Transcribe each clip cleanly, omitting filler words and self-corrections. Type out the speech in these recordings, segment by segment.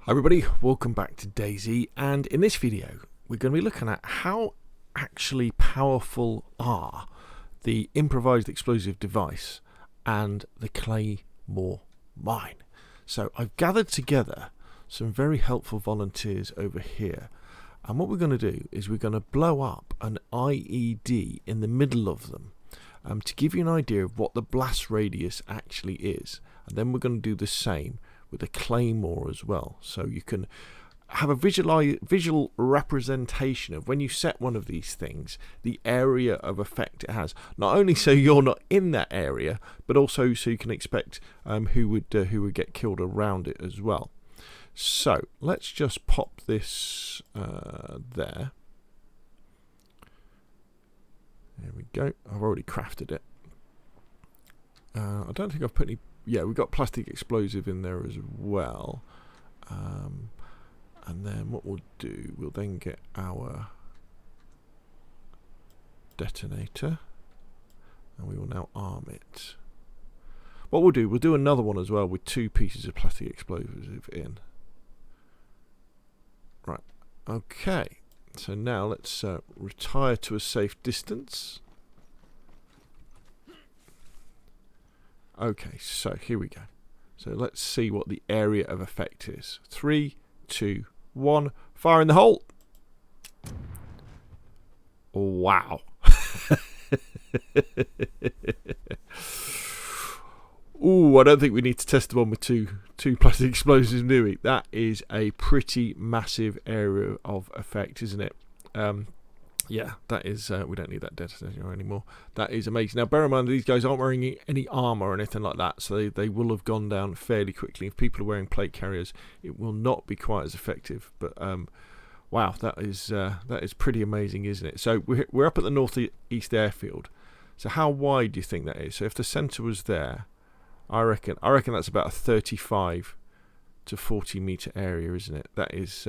Hi everybody, welcome back to DayZ, and in this video we're going to be looking at how actually powerful are the improvised explosive device and the Claymore Mine. So I've gathered together some very helpful volunteers over here, and what we're going to do is we're going to blow up an IED in the middle of them to give you an idea of what the blast radius actually is, and then we're going to do the same with a Claymore as well, so you can have a visual representation of when you set one of these things, the area of effect it has. Not only so you're not in that area, but also so you can expect who would get killed around it as well. So let's just pop this there. There we go. I've already crafted it. I don't think I've put any. Yeah, we've got plastic explosive in there as well. And then what we'll do, we'll then get our detonator, and we will now arm it. What we'll do, we'll do another one as well with 2 pieces of plastic explosive in. Right, okay. So now let's retire to a safe distance. Okay, so here we go. So let's see what the area of effect is. 3, 2, 1, fire in the hole. Wow. Ooh, I don't think we need to test the one with two plastic explosives, do we? That is a pretty massive area of effect, isn't it? Yeah, that is, we don't need that detonator anymore. That is amazing. Now, bear in mind, these guys aren't wearing any armour or anything like that, so they will have gone down fairly quickly. If people are wearing plate carriers, it will not be quite as effective. But, wow, that is pretty amazing, isn't it? So we're up at the northeast airfield. So how wide do you think that is? So if the centre was there, I reckon that's about a 35 to 40 metre area, isn't it? That is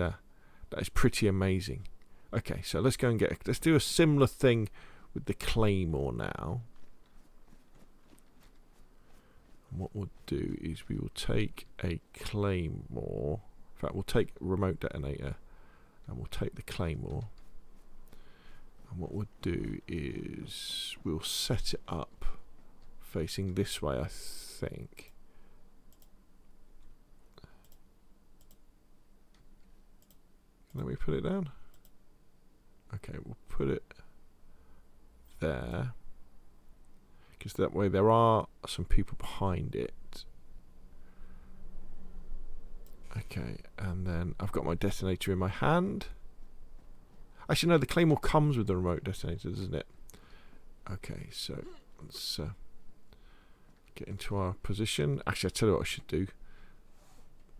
pretty amazing. Okay, so let's go and let's do a similar thing with the Claymore now. And what we'll do is we will take a Claymore. In fact, we'll take a remote detonator and we'll take the Claymore. And what we'll do is we'll set it up facing this way, I think. Can we put it down? Okay, we'll put it there, because that way there are some people behind it. Okay, and then I've got my detonator in my hand. Actually, no, the Claymore comes with the remote detonator, doesn't it? Okay, so let's get into our position. Actually, I'll tell you what I should do.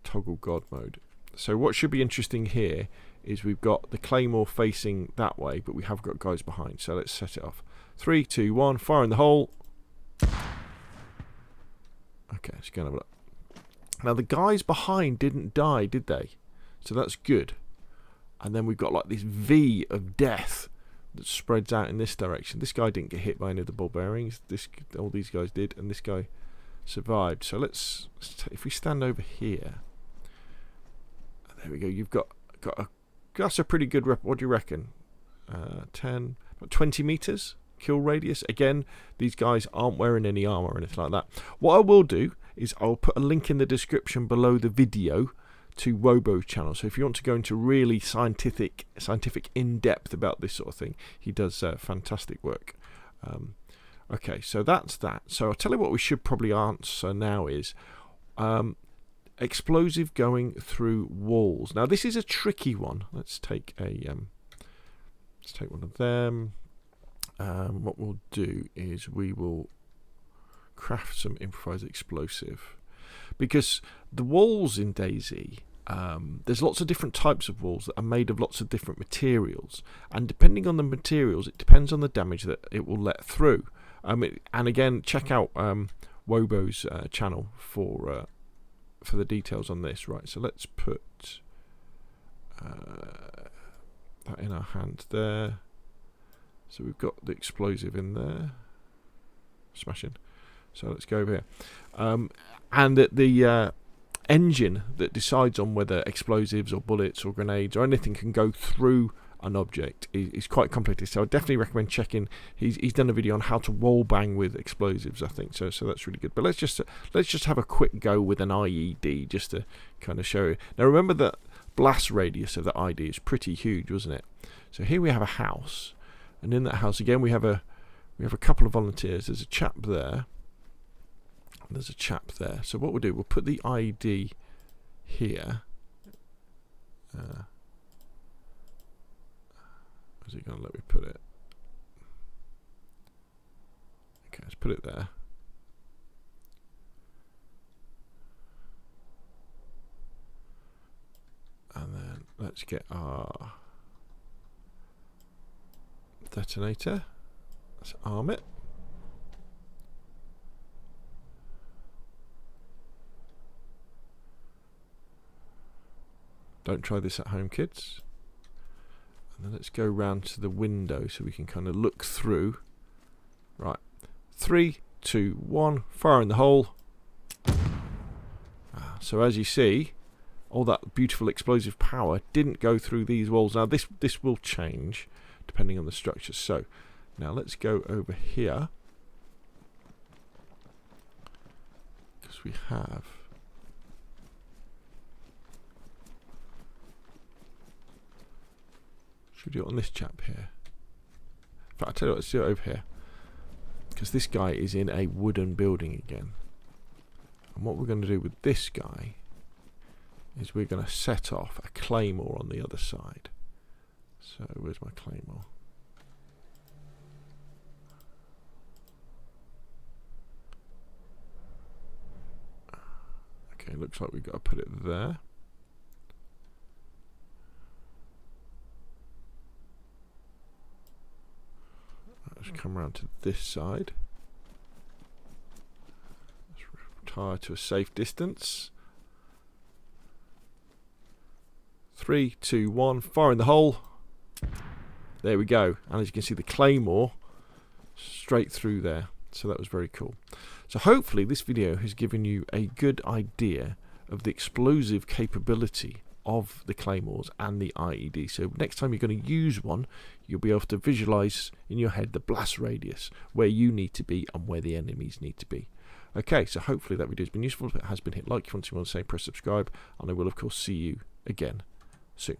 Toggle God mode. So what should be interesting here is we've got the Claymore facing that way, but we have got guys behind. So let's set it off. 3, 2, 1, fire in the hole. Okay, let's go and have a look. Now the guys behind didn't die, did they? So that's good. And then we've got like this V of death that spreads out in this direction. This guy didn't get hit by any of the ball bearings. All these guys did, and this guy survived. So let's if we stand over here. There we go. You've got that's a pretty good what do you reckon? 10, about 20 meters kill radius. Again, these guys aren't wearing any armor or anything like that. What I will do is I'll put a link in the description below the video to Wobo's channel. So if you want to go into really scientific in depth about this sort of thing, he does fantastic work. Okay, so that's that. So I'll tell you what we should probably answer now is. Explosive going through walls. Now this is a tricky one. Let's take one of them. What we'll do is we will craft some improvised explosive, because the walls in DayZ, there's lots of different types of walls that are made of lots of different materials, and depending on the materials, it depends on the damage that it will let through. And again, check out Wobo's channel for the details on this. Right, so let's put that in our hand there. So we've got the explosive in there. Smashing. So let's go over here. And the engine that decides on whether explosives or bullets or grenades or anything can go through an object is quite complicated. So I definitely recommend checking. He's done a video on how to wall bang with explosives, I think. So that's really good. But let's just have a quick go with an IED just to kind of show you. Now remember that blast radius of the IED is pretty huge, wasn't it? So here we have a house, and in that house again we have a couple of volunteers. There's a chap there. There's a chap there. So what we'll do, we'll put the IED here. Is it going to let me put it? Okay, let's put it there. And then let's get our detonator. Let's arm it. Don't try this at home, kids. And then let's go round to the window so we can kind of look through. Right. 3, 2, 1. Fire in the hole. So as you see, all that beautiful explosive power didn't go through these walls. Now this will change depending on the structure. So now let's go over here. Because we have... Should we do it on this chap here? In fact, I'll tell you what, let's do it over here. Because this guy is in a wooden building again. And what we're going to do with this guy is we're going to set off a Claymore on the other side. So, where's my Claymore? Okay, looks like we've got to put it there. Let's come around to this side. Let's retire to a safe distance. 3, 2, 1. Fire in the hole. There we go. And as you can see, the Claymore straight through there. So that was very cool. So hopefully this video has given you a good idea of the explosive capability of the Claymores and the IED. So next time you're going to use one, you'll be able to visualize in your head the blast radius, where you need to be and where the enemies need to be. Okay, so hopefully that video has been useful. If it has been, hit like. If you want to say, press subscribe, and I will of course see you again soon.